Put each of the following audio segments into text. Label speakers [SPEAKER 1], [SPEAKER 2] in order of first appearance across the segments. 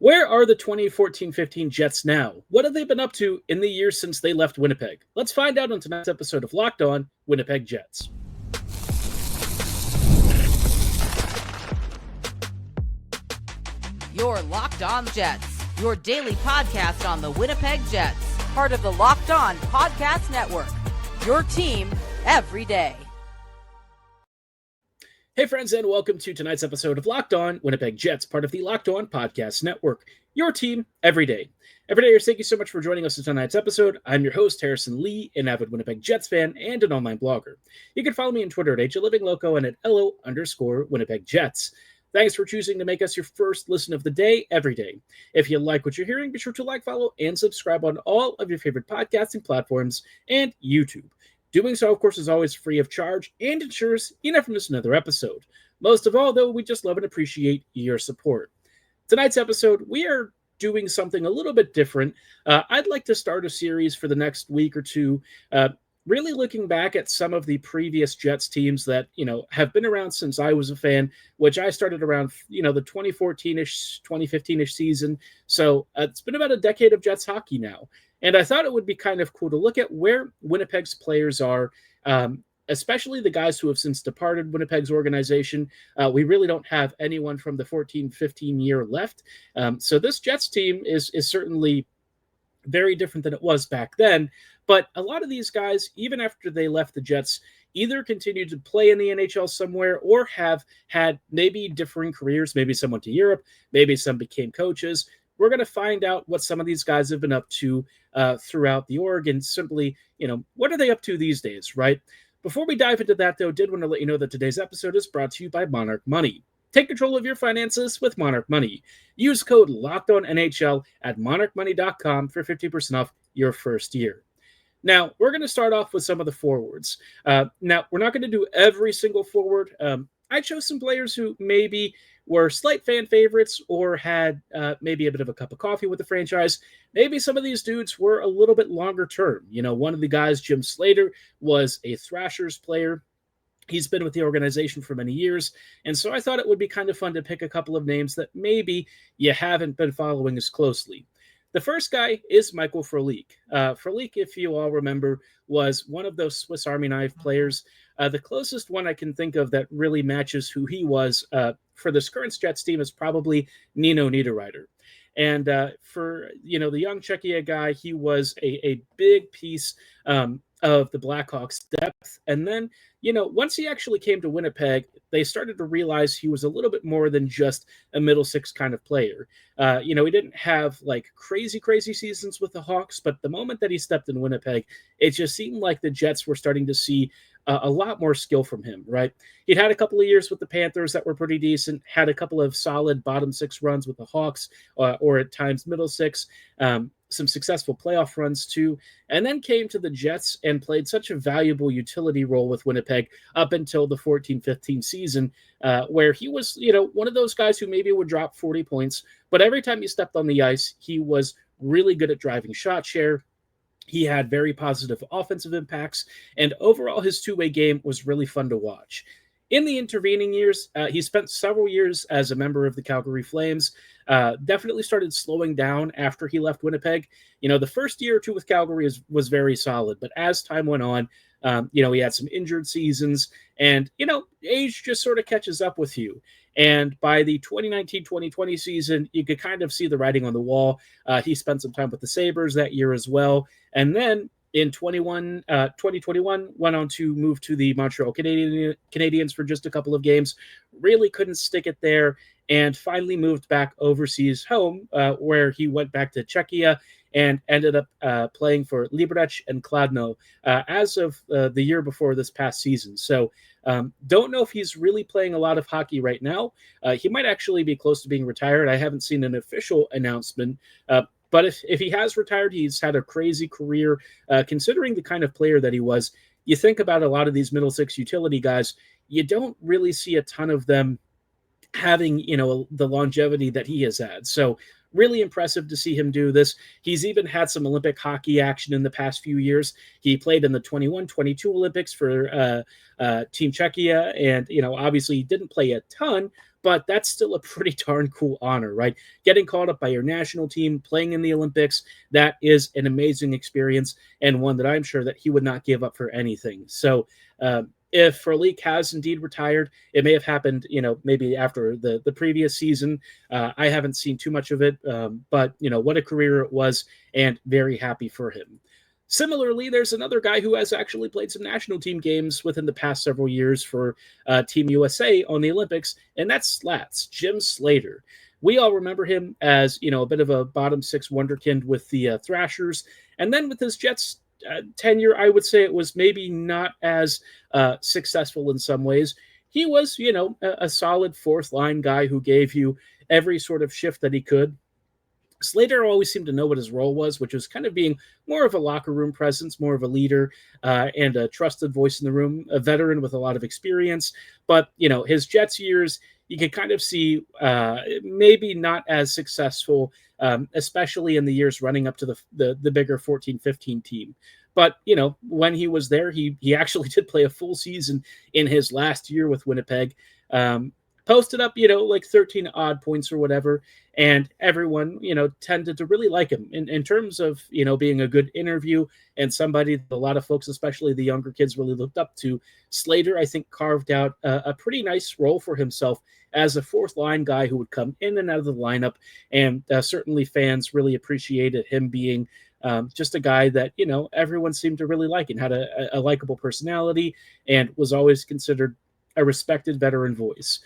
[SPEAKER 1] Where are the 2014-15 Jets now? What have they been up to in the years since they left Winnipeg? Let's find out on tonight's episode of Locked On Winnipeg Jets.
[SPEAKER 2] You're Locked On Jets, your daily podcast on the Winnipeg Jets, part of the Locked On Podcast Network, your team every day.
[SPEAKER 1] Hey friends, and welcome to tonight's episode of Locked On Winnipeg Jets, part of the Locked On Podcast Network, your team every day. Everydayers, thank you so much for joining us in tonight's episode. I'm your host, Harrison Lee, an avid Winnipeg Jets fan and an online blogger. You can follow me on Twitter at HLivingLoco and at LO_Winnipeg Jets. Thanks for choosing to make us your first listen of the day every day. If you like what you're hearing, be sure to like, follow, and subscribe on all of your favorite podcasting platforms and YouTube. Doing so, of course, is always free of charge and ensures you never miss another episode. Most of all, though, we just love and appreciate your support. Tonight's episode, we are doing something a little bit different. I'd like to start a series for the next week or two, really looking back at some of the previous Jets teams that, have been around since I was a fan, which I started around, the 2014-ish, 2015-ish season. So it's been about a decade of Jets hockey now. And I thought it would be kind of cool to look at where Winnipeg's players are, especially the guys who have since departed Winnipeg's organization. We really don't have anyone from the 14-15 year left. So this Jets team is certainly very different than it was back then. But a lot of these guys, even after they left the Jets, either continued to play in the NHL somewhere or have had maybe differing careers. Maybe some went to Europe, maybe some became coaches. We're going to find out what some of these guys have been up to throughout the org and simply, what are they up to these days, right? Before we dive into that, though, did want to let you know that today's episode is brought to you by Monarch Money. Take control of your finances with Monarch Money. Use code LOCKEDONNHL at monarchmoney.com for 50% off your first year. Now, we're going to start off with some of the forwards. Now, we're not going to do every single forward. I chose some players who maybe were slight fan favorites or had maybe a bit of a cup of coffee with the franchise. Maybe some of these dudes were a little bit longer term. One of the guys, Jim Slater, was a Thrashers player. He's been with the organization for many years, and so I thought it would be kind of fun to pick a couple of names that maybe you haven't been following as closely. The first guy is Michael Frolik. Frolik, if you all remember, was one of those Swiss Army knife players. The closest one I can think of that really matches who he was for this current Jets team is probably Nino Niederreiter. And for, the young Czechia guy, he was a big piece of the Blackhawks' depth. And then, once he actually came to Winnipeg, they started to realize he was a little bit more than just a middle six kind of player. He didn't have like crazy seasons with the Hawks, but the moment that he stepped in Winnipeg, it just seemed like the Jets were starting to see a lot more skill from him, right? He'd had a couple of years with the Panthers that were pretty decent, had a couple of solid bottom six runs with the Hawks, or at times middle six, some successful playoff runs too, and then came to the Jets and played such a valuable utility role with Winnipeg up until the 14-15 season, where he was, one of those guys who maybe would drop 40 points, but every time he stepped on the ice, he was really good at driving shot share. He had very positive offensive impacts, and overall his two-way game was really fun to watch. In the intervening years, he spent several years as a member of the Calgary Flames, definitely started slowing down after he left Winnipeg. The first year or two with Calgary was very solid, but as time went on, he had some injured seasons, and, age just sort of catches up with you. And by the 2019-2020 season, you could kind of see the writing on the wall. He spent some time with the Sabres that year as well. And then in 2021, went on to move to the Montreal Canadiens for just a couple of games. Really couldn't stick it there, and finally moved back overseas home, where he went back to Czechia and ended up playing for Liberec and Kladno as of the year before this past season. So don't know if he's really playing a lot of hockey right now. He might actually be close to being retired. I haven't seen an official announcement, but if he has retired, he's had a crazy career, considering the kind of player that he was. You think about a lot of these middle six utility guys, you don't really see a ton of them having, the longevity that he has had. So really impressive to see him do this. He's even had some Olympic hockey action in the past few years. He played in the 21-22 Olympics for Team Czechia, and, obviously he didn't play a ton, but that's still a pretty darn cool honor, right? Getting called up by your national team, playing in the Olympics, that is an amazing experience, and one that I'm sure that he would not give up for anything. So if Frolik has indeed retired, it may have happened, maybe after the previous season. I haven't seen too much of it, but what a career it was, and very happy for him. Similarly, there's another guy who has actually played some national team games within the past several years for Team USA on the Olympics, and that's Slats, Jim Slater. We all remember him as, a bit of a bottom six wonderkind with the Thrashers, and then with his Jets tenure, I would say it was maybe not as successful in some ways. He was, a solid fourth line guy who gave you every sort of shift that he could. Slater always seemed to know what his role was, which was kind of being more of a locker room presence, more of a leader, and a trusted voice in the room, a veteran with a lot of experience. But, his Jets years, you could kind of see maybe not as successful, especially in the years running up to the bigger 14-15 team. But, when he was there, he actually did play a full season in his last year with Winnipeg. Posted up, like 13 odd points or whatever. And everyone, tended to really like him in terms of, being a good interview and somebody that a lot of folks, especially the younger kids, really looked up to. Slater, I think, carved out a pretty nice role for himself as a fourth line guy who would come in and out of the lineup. And certainly fans really appreciated him being just a guy that, everyone seemed to really like and had a likable personality and was always considered a respected veteran voice.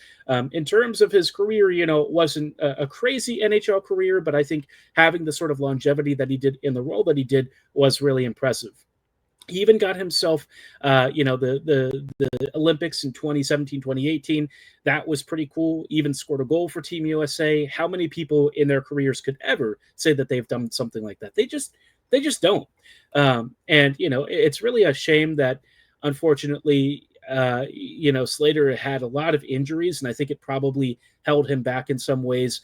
[SPEAKER 1] In terms of his career, it wasn't a crazy NHL career, but I think having the sort of longevity that he did in the role that he did was really impressive. He even got himself, the Olympics in 2017, 2018. That was pretty cool. Even scored a goal for Team USA. How many people in their careers could ever say that they've done something like that? They just don't. And, it's really a shame that, unfortunately, Slater had a lot of injuries, and I think it probably held him back in some ways,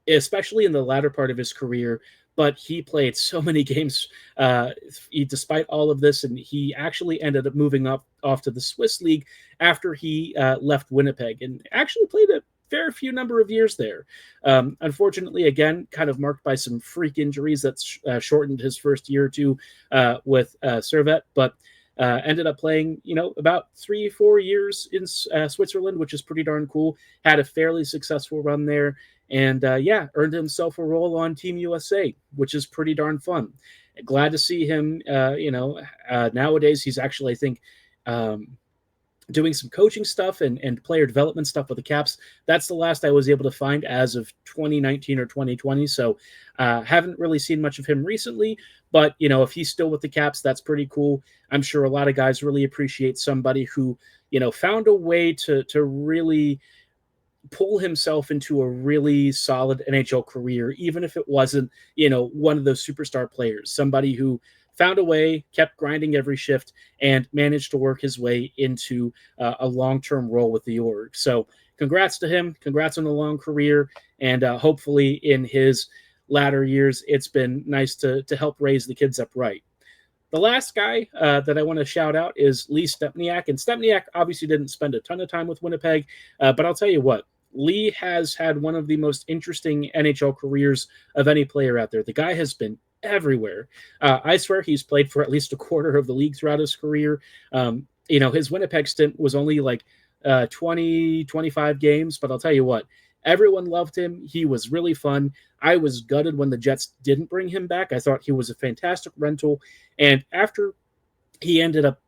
[SPEAKER 1] especially in the latter part of his career. But he played so many games despite all of this, and he actually ended up moving off to the Swiss League after he left Winnipeg, and actually played a fair few number of years there. Unfortunately, again, kind of marked by some freak injuries that shortened his first year or two with Servette, but ended up playing, about 3-4 years in Switzerland, which is pretty darn cool. Had a fairly successful run there, and earned himself a role on Team USA, which is pretty darn fun. Glad to see him. Nowadays he's actually, I think, doing some coaching stuff and player development stuff with the Caps. That's the last I was able to find as of 2019 or 2020. So haven't really seen much of him recently, but if he's still with the Caps, that's pretty cool. I'm sure a lot of guys really appreciate somebody who, found a way to really pull himself into a really solid NHL career, even if it wasn't, one of those superstar players, somebody who found a way, kept grinding every shift, and managed to work his way into a long-term role with the org. So congrats to him. Congrats on the long career. And hopefully in his latter years, it's been nice to help raise the kids up right. The last guy that I want to shout out is Lee Stempniak. And Stempniak obviously didn't spend a ton of time with Winnipeg, but I'll tell you what, Lee has had one of the most interesting NHL careers of any player out there. The guy has been everywhere. I swear he's played for at least a quarter of the league throughout his career. His Winnipeg stint was only like 20, 25 games, but I'll tell you what, everyone loved him. He was really fun. I was gutted when the Jets didn't bring him back. I thought he was a fantastic rental. And after he ended up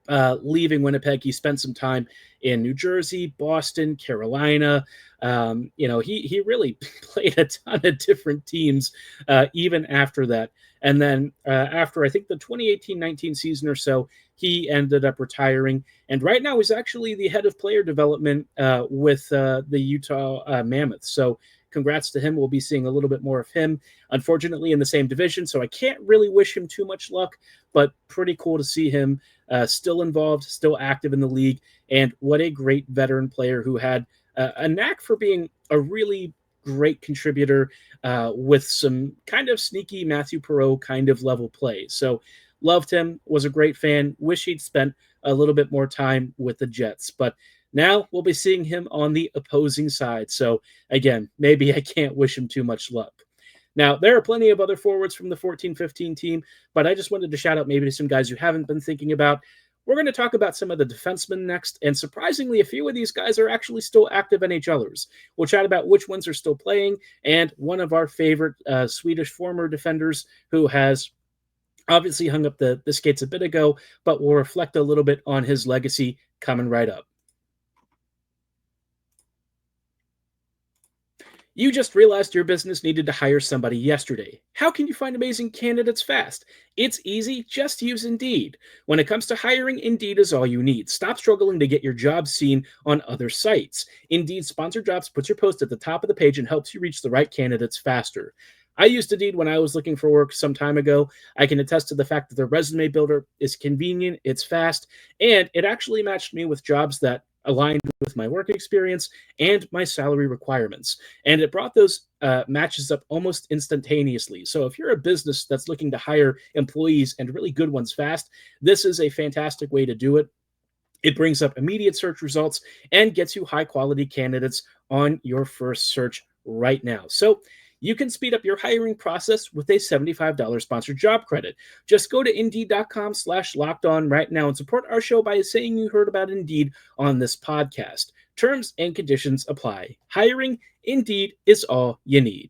[SPEAKER 1] leaving Winnipeg, he spent some time in New Jersey, Boston, Carolina. He really played a ton of different teams even after that. And then after, I think, the 2018-19 season or so, he ended up retiring. And right now he's actually the head of player development with the Utah Mammoths. So congrats to him. We'll be seeing a little bit more of him, unfortunately, in the same division. So I can't really wish him too much luck, but pretty cool to see him still involved, still active in the league. And what a great veteran player who had a knack for being a really great contributor with some kind of sneaky Matthew Perreault kind of level play. So loved him, was a great fan, wish he'd spent a little bit more time with the Jets. But Now we'll be seeing him on the opposing side. So again, maybe I can't wish him too much luck. Now, there are plenty of other forwards from the 14-15 team, but I just wanted to shout out maybe to some guys you haven't been thinking about. We're going to talk about some of the defensemen next, and surprisingly, a few of these guys are actually still active NHLers. We'll chat about which ones are still playing, and one of our favorite Swedish former defenders who has obviously hung up the skates a bit ago, but we'll reflect a little bit on his legacy coming right up. You just realized your business needed to hire somebody yesterday. How can you find amazing candidates fast? It's easy, just use Indeed. When it comes to hiring, Indeed is all you need. Stop struggling to get your job seen on other sites. Indeed Sponsored Jobs puts your post at the top of the page and helps you reach the right candidates faster. I used Indeed when I was looking for work some time ago. I can attest to the fact that the resume builder is convenient, it's fast, and it actually matched me with jobs that aligned with my work experience and my salary requirements. And it brought those matches up almost instantaneously. So if you're a business that's looking to hire employees and really good ones fast, this is a fantastic way to do it. It brings up immediate search results and gets you high quality candidates on your first search right now. So you can speed up your hiring process with a $75 sponsored job credit. Just go to Indeed.com/lockedon right now and support our show by saying you heard about Indeed on this podcast. Terms and conditions apply. Hiring, Indeed is all you need.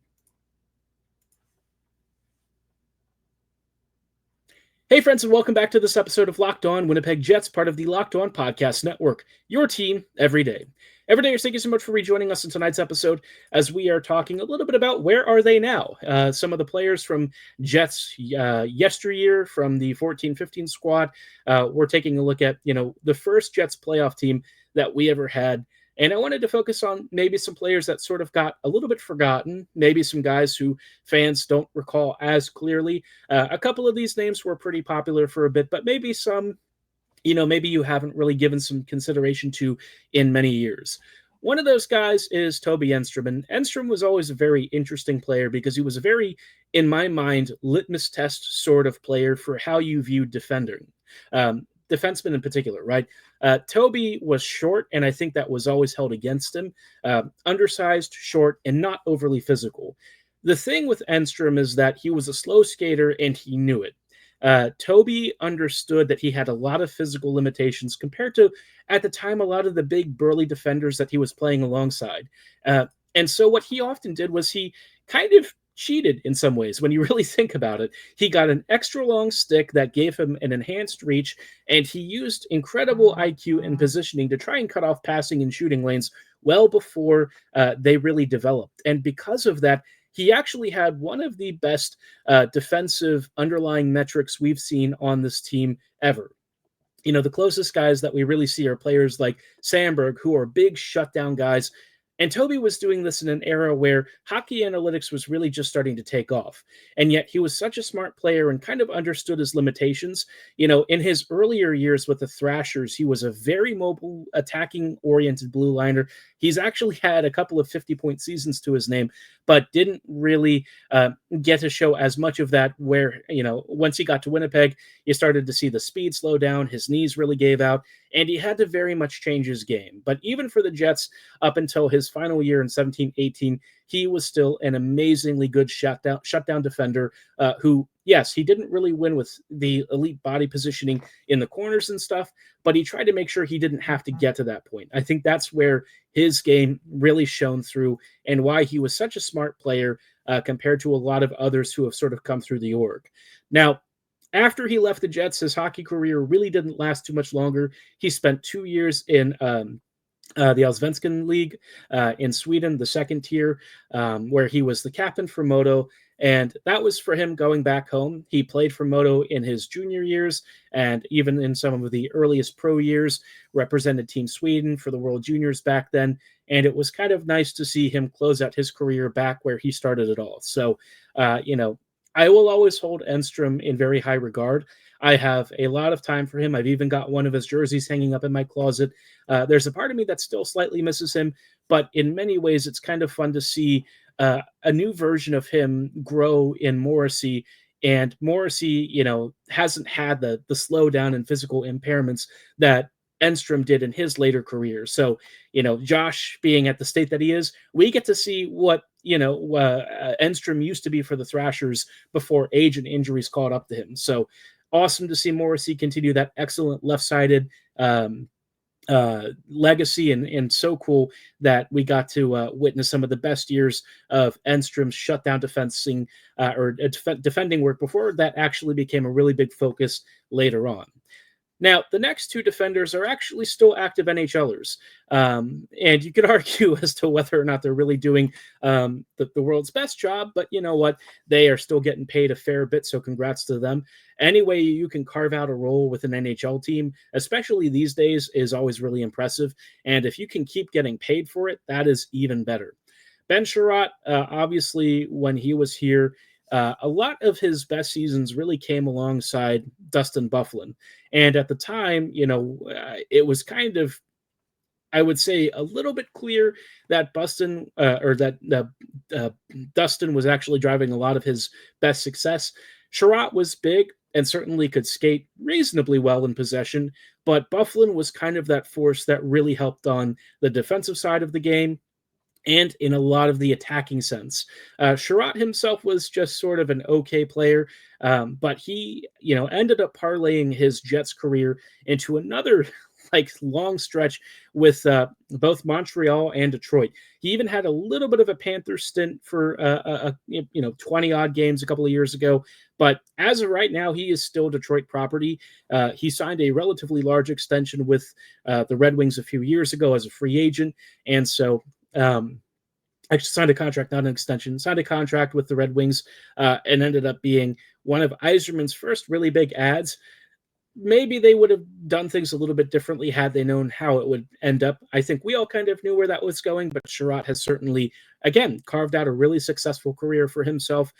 [SPEAKER 1] Hey friends, and welcome back to this episode of Locked On Winnipeg Jets, part of the Locked On Podcast Network, your team every day. Every day, thank you so much for rejoining us in tonight's episode as we are talking a little bit about where are they now. Some of the players from Jets yesteryear from the 14-15 squad. We're taking a look at, the first Jets playoff team that we ever had. And I wanted to focus on maybe some players that sort of got a little bit forgotten, maybe some guys who fans don't recall as clearly. A couple of these names were pretty popular for a bit, but maybe some maybe you haven't really given some consideration to in many years. One of those guys is Toby Enstrom, and Enstrom was always a very interesting player because he was a very, in my mind, litmus test sort of player for how you viewed defending. Defensemen in particular, right? Toby was short, and I think that was always held against him. Undersized, short, and not overly physical. The thing with Enstrom is that he was a slow skater, and he knew it. Toby understood that he had a lot of physical limitations compared to, at the time, a lot of the big burly defenders that he was playing alongside. And so what he often did was he kind of cheated in some ways. When you really think about it, he got an extra long stick that gave him an enhanced reach, and he used incredible IQ and positioning to try and cut off passing and shooting lanes well before they really developed. And because of that, he actually had one of the best defensive underlying metrics we've seen on this team ever. The closest guys that we really see are players like Sandberg, who are big shutdown guys. And Toby was doing this in an era where hockey analytics was really just starting to take off. And yet he was such a smart player and kind of understood his limitations. In his earlier years with the Thrashers, he was a very mobile, attacking-oriented blue liner. He's actually had a couple of 50-point seasons to his name, but didn't really get to show as much of that where, once he got to Winnipeg, you started to see the speed slow down, his knees really gave out, and he had to very much change his game. But even for the Jets, up until his final year in 17-18, he was still an amazingly good shutdown defender who, yes, he didn't really win with the elite body positioning in the corners and stuff, but he tried to make sure he didn't have to get to that point. I think that's where his game really shone through and why he was such a smart player compared to a lot of others who have sort of come through the org. Now, after he left the Jets, his hockey career really didn't last too much longer. He spent 2 years in the Allsvenskan League in Sweden, the second tier, where he was the captain for Modo. And that was for him going back home. He played for Modo in his junior years and even in some of the earliest pro years, represented Team Sweden for the World Juniors back then. And it was kind of nice to see him close out his career back where he started it all. So, I will always hold Enstrom in very high regard. I have a lot of time for him. I've even got one of his jerseys hanging up in my closet. There's a part of me that still slightly misses him, but in many ways, it's kind of fun to see a new version of him grow in Morrissey. And Morrissey, hasn't had the slowdown and physical impairments that Enstrom did in his later career. So, Josh being at the state that he is, we get to see what, Enstrom used to be for the Thrashers before age and injuries caught up to him. So awesome to see Morrissey continue that excellent left-sided legacy, and so cool that we got to witness some of the best years of Enstrom's shutdown defending work before that actually became a really big focus later on. Now, the next two defenders are actually still active NHLers, and you could argue as to whether or not they're really doing the world's best job, but you know what? They are still getting paid a fair bit, so congrats to them. Any way you can carve out a role with an NHL team, especially these days, is always really impressive, and if you can keep getting paid for it, that is even better. Ben Sherratt, obviously, when he was here, a lot of his best seasons really came alongside Dustin Byfuglien. And at the time, it was kind of, I would say, a little bit clear that Dustin was actually driving a lot of his best success. Sherratt was big and certainly could skate reasonably well in possession, but Byfuglien was kind of that force that really helped on the defensive side of the game and in a lot of the attacking sense. Sherratt himself was just sort of an okay player, but he, ended up parlaying his Jets career into another long stretch with both Montreal and Detroit. He even had a little bit of a Panther stint for 20 odd games a couple of years ago. But as of right now, he is still Detroit property. He signed a relatively large extension with the Red Wings a few years ago as a free agent, and so actually signed a contract, not an extension, signed a contract with the Red Wings, and ended up being one of Yzerman's first really big ads. Maybe they would have done things a little bit differently had they known how it would end up. I think we all kind of knew where that was going, but Sherratt has certainly, again, carved out a really successful career for himself.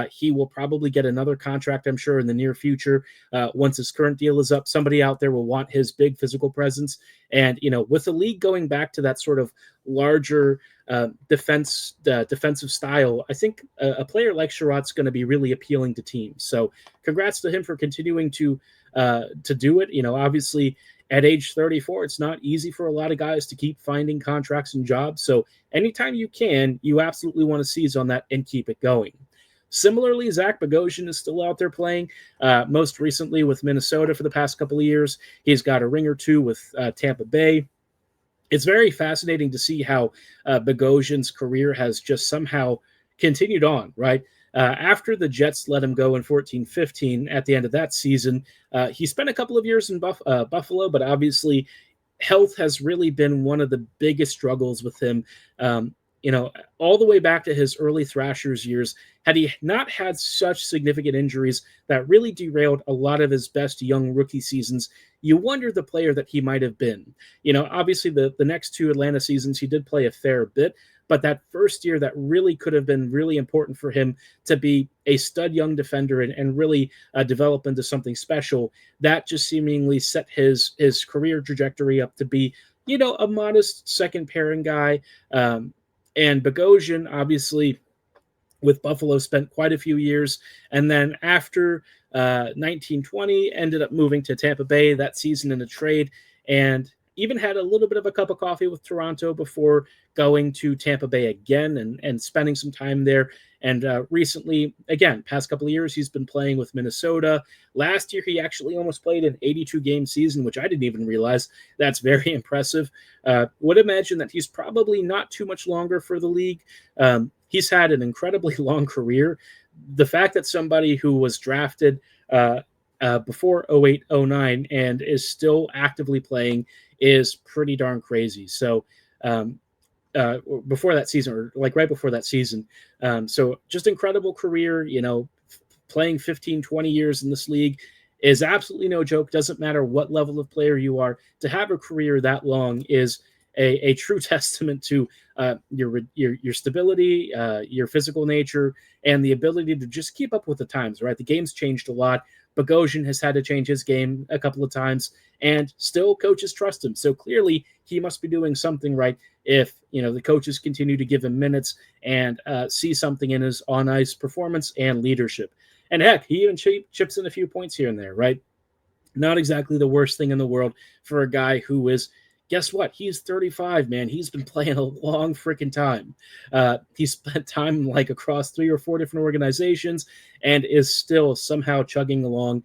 [SPEAKER 1] He will probably get another contract, I'm sure, in the near future. Once his current deal is up, somebody out there will want his big physical presence. And, with the league going back to that sort of larger defensive style, I think a player like Sherratt's going to be really appealing to teams. So congrats to him for continuing to do it. Obviously at age 34, it's not easy for a lot of guys to keep finding contracts and jobs. So anytime you can, you absolutely want to seize on that and keep it going. Similarly, Zach Bogosian is still out there playing, most recently with Minnesota for the past couple of years. He's got a ring or two with Tampa Bay. It's very fascinating to see how Bogosian's career has just somehow continued on, right? After the Jets let him go in 14-15 at the end of that season, he spent a couple of years in Buffalo, but obviously health has really been one of the biggest struggles with him. All the way back to his early Thrashers years, had he not had such significant injuries that really derailed a lot of his best young rookie seasons, you wonder the player that he might have been. Obviously the next two Atlanta seasons, he did play a fair bit, but that first year that really could have been really important for him to be a stud young defender and really develop into something special, that just seemingly set his career trajectory up to be, a modest second pairing guy. And Bogosian, obviously, with Buffalo, spent quite a few years. And then after 1920, ended up moving to Tampa Bay that season in a trade, and even had a little bit of a cup of coffee with Toronto before going to Tampa Bay again and spending some time there. And recently, again, past couple of years, he's been playing with Minnesota. Last year, he actually almost played an 82-game season, which I didn't even realize. That's very impressive. Would imagine that he's probably not too much longer for the league. He's had an incredibly long career. The fact that somebody who was drafted before 08-09 and is still actively playing is pretty darn crazy. So before that season, or right before that season. So just incredible career, playing 15, 20 years in this league is absolutely no joke. Doesn't matter what level of player you are. To have a career that long is a true testament to your stability, your physical nature, and the ability to just keep up with the times, right? The game's changed a lot. Bogosian has had to change his game a couple of times, and still coaches trust him. So clearly he must be doing something right if, the coaches continue to give him minutes and see something in his on-ice performance and leadership. And heck, he even chips in a few points here and there, right? Not exactly the worst thing in the world for a guy who is, guess what? He's 35, man. He's been playing a long freaking time. He spent time like across 3 or 4 different organizations and is still somehow chugging along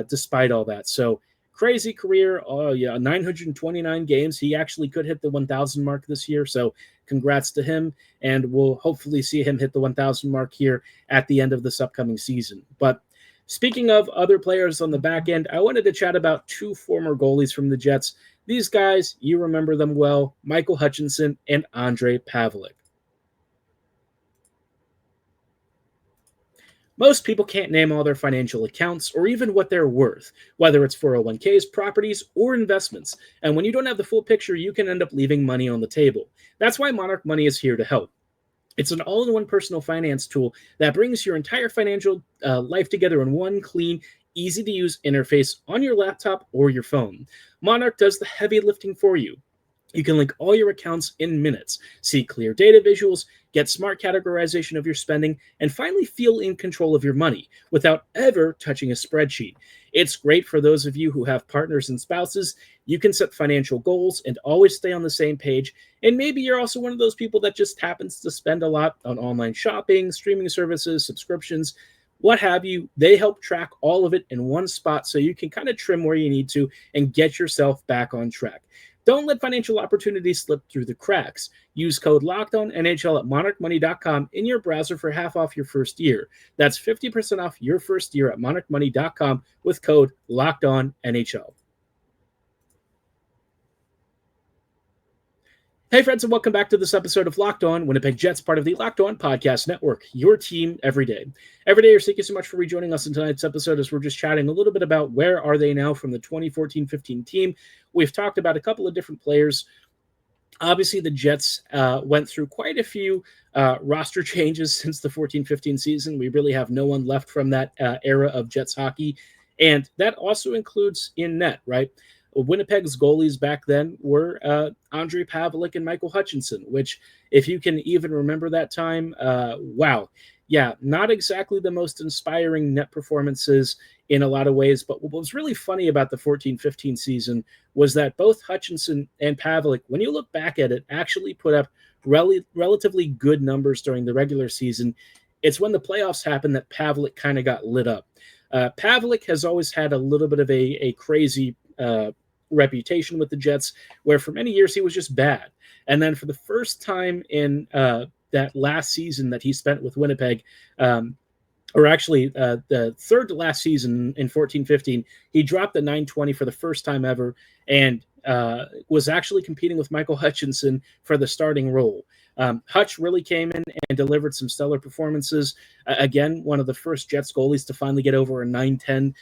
[SPEAKER 1] despite all that. So crazy career. Oh yeah, 929 games. He actually could hit the 1,000 mark this year. So congrats to him. And we'll hopefully see him hit the 1,000 mark here at the end of this upcoming season. But speaking of other players on the back end, I wanted to chat about 2 former goalies from the Jets. These guys, you remember them well, Michael Hutchinson and Ondrej Pavelec. Most people can't name all their financial accounts or even what they're worth, whether it's 401ks, properties, or investments. And when you don't have the full picture, you can end up leaving money on the table. That's why Monarch Money is here to help. It's an all-in-one personal finance tool that brings your entire financial life together in one clean, easy-to-use interface on your laptop or your phone. Monarch does the heavy lifting for you. You can link all your accounts in minutes, see clear data visuals, get smart categorization of your spending, and finally feel in control of your money without ever touching a spreadsheet. It's great for those of you who have partners and spouses. You can set financial goals and always stay on the same page. And maybe you're also one of those people that just happens to spend a lot on online shopping, streaming services, subscriptions, what have you. They help track all of it in one spot so you can kind of trim where you need to and get yourself back on track. Don't let financial opportunities slip through the cracks. Use code LOCKEDONNHL at monarchmoney.com in your browser for half off your first year. That's 50% off your first year at monarchmoney.com with code LOCKEDONNHL. Hey friends, and welcome back to this episode of Locked On Winnipeg Jets, part of the Locked On Podcast Network, your team every day. Every day, thank you so much for rejoining us in tonight's episode as we're just chatting a little bit about where are they now from the 2014-15 team. We've talked about a couple of different players. Obviously, the Jets went through quite a few roster changes since the 14-15 season. We really have no one left from that era of Jets hockey, and that also includes in net, right? Winnipeg's goalies back then were Ondrej Pavelec and Michael Hutchinson, which, if you can even remember that time, wow. Yeah, not exactly the most inspiring net performances in a lot of ways, but what was really funny about the 14-15 season was that both Hutchinson and Pavelec, when you look back at it, actually put up relatively good numbers during the regular season. It's when the playoffs happened that Pavelec kind of got lit up. Pavelec has always had a little bit of a crazy reputation with the Jets, where for many years he was just bad. And then for the first time in that last season that he spent with Winnipeg, or actually the third to last season in 14-15, he dropped the .920 for the first time ever and was actually competing with Michael Hutchinson for the starting role. Hutch really came in and delivered some stellar performances. Again, one of the first Jets goalies to finally get over a .910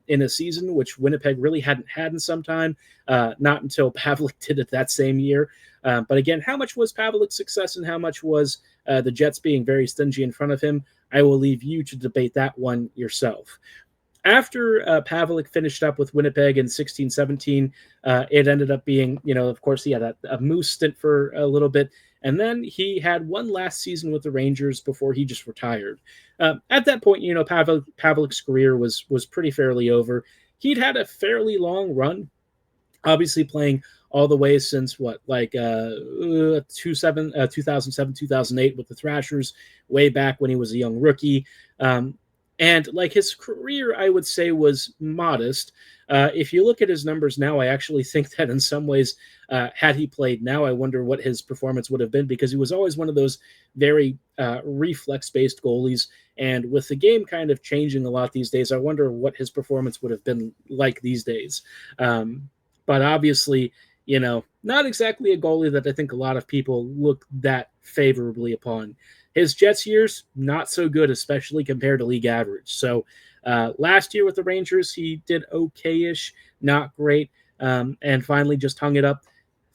[SPEAKER 1] in a season, which Winnipeg really hadn't had in some time, not until Pavelec did it that same year. But again, how much was Pavelec's success and how much was the Jets being very stingy in front of him? I will leave you to debate that one yourself. After Pavelec finished up with Winnipeg in 16-17, it ended up being, of course, he had a Moose stint for a little bit. And then he had one last season with the Rangers before he just retired. At that point, Pavelec's career was pretty fairly over. He'd had a fairly long run, obviously playing all the way since 2007, 2008 with the Thrashers, way back when he was a young rookie. And like his career, I would say, was modest. If you look at his numbers now, I actually think that in some ways, had he played now, I wonder what his performance would have been, because he was always one of those very reflex-based goalies. And with the game kind of changing a lot these days, I wonder what his performance would have been like these days. But obviously, not exactly a goalie that I think a lot of people look that favorably upon. His Jets years, not so good, especially compared to league average. So last year with the Rangers, he did okay-ish, not great, and finally just hung it up.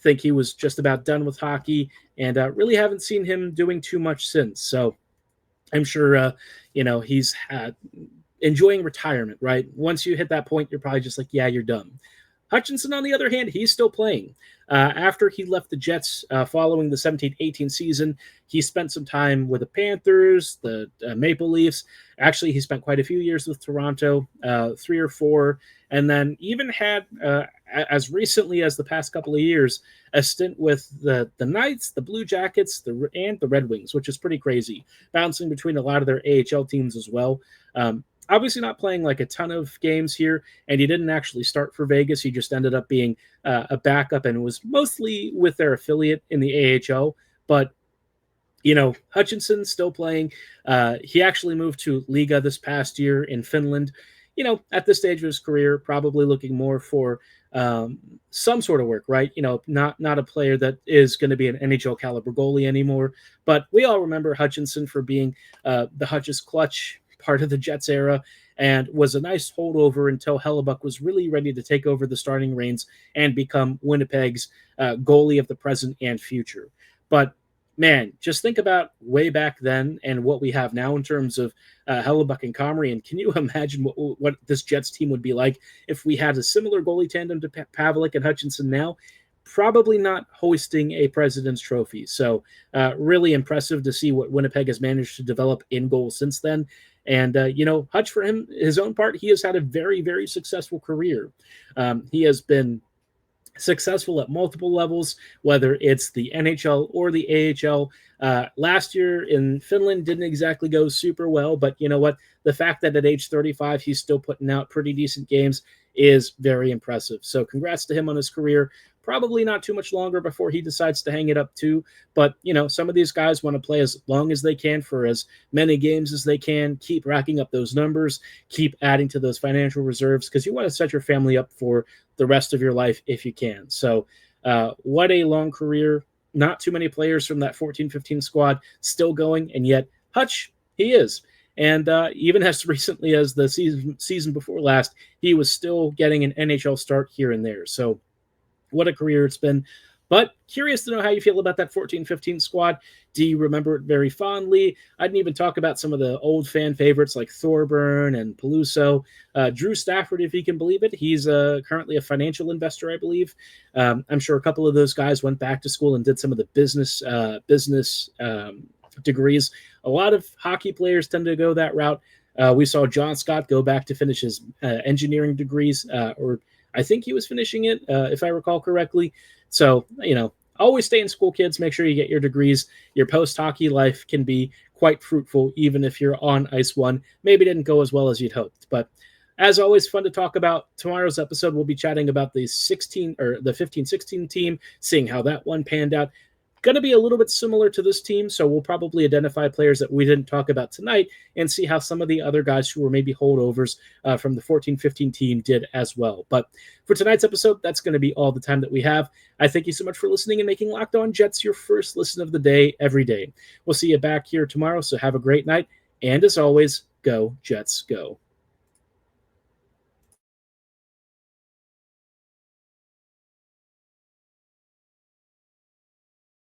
[SPEAKER 1] Think he was just about done with hockey, and really haven't seen him doing too much since. So I'm sure, he's enjoying retirement, right? Once you hit that point, you're probably just like, yeah, you're done. Hutchinson, on the other hand, he's still playing. After he left the Jets following the 17-18 season, he spent some time with the Panthers, the Maple Leafs. Actually, he spent quite a few years with Toronto, 3 or 4, and then even had, as recently as the past couple of years, a stint with the Knights, the Blue Jackets, and the Red Wings, which is pretty crazy, bouncing between a lot of their AHL teams as well. Obviously not playing like a ton of games here, and he didn't actually start for Vegas. He just ended up being a backup and was mostly with their affiliate in the AHL. But, Hutchinson's still playing. He actually moved to Liga this past year in Finland. At this stage of his career, probably looking more for some sort of work, right? Not a player that is going to be an NHL caliber goalie anymore. But we all remember Hutchinson for being the Hutch's clutch part of the Jets era, and was a nice holdover until Hellebuyck was really ready to take over the starting reins and become Winnipeg's goalie of the present and future. But man, just think about way back then and what we have now in terms of Hellebuyck and Comrie, and can you imagine what this Jets team would be like if we had a similar goalie tandem to Pavelec and Hutchinson now? Probably not hoisting a President's Trophy. So really impressive to see what Winnipeg has managed to develop in goal since then. And, Hutch, for his own part, he has had a very, very successful career. He has been successful at multiple levels, whether it's the NHL or the AHL. Last year in Finland didn't exactly go super well, but you know what? The fact that at age 35, he's still putting out pretty decent games is very impressive. So congrats to him on his career. Probably not too much longer before he decides to hang it up too. But, some of these guys want to play as long as they can for as many games as they can, keep racking up those numbers, keep adding to those financial reserves, because you want to set your family up for the rest of your life if you can. So what a long career. Not too many players from that 14-15 squad still going, and yet Hutch, he is. And even as recently as the season before last, he was still getting an NHL start here and there. So what a career it's been. But curious to know how you feel about that 14-15 squad. Do you remember it very fondly? I didn't even talk about some of the old fan favorites like Thorburn and Peluso. Drew Stafford, if you can believe it. He's currently a financial investor, I believe. I'm sure a couple of those guys went back to school and did some of the business degrees. A lot of hockey players tend to go that route. We saw John Scott go back to finish his engineering degrees, or I think he was finishing it, if I recall correctly. So, always stay in school, kids. Make sure you get your degrees. Your post-hockey life can be quite fruitful, even if you're on Ice 1. Maybe it didn't go as well as you'd hoped. But as always, fun to talk about. Tomorrow's episode, we'll be chatting about the 15-16 team, seeing how that one panned out. Going to be a little bit similar to this team, so we'll probably identify players that we didn't talk about tonight and see how some of the other guys who were maybe holdovers from the 14-15 team did as well. But for tonight's episode, that's going to be all the time that we have. I thank you so much for listening and making Locked On Jets your first listen of the day every day. We'll see you back here tomorrow, so have a great night. And as always, go Jets, go.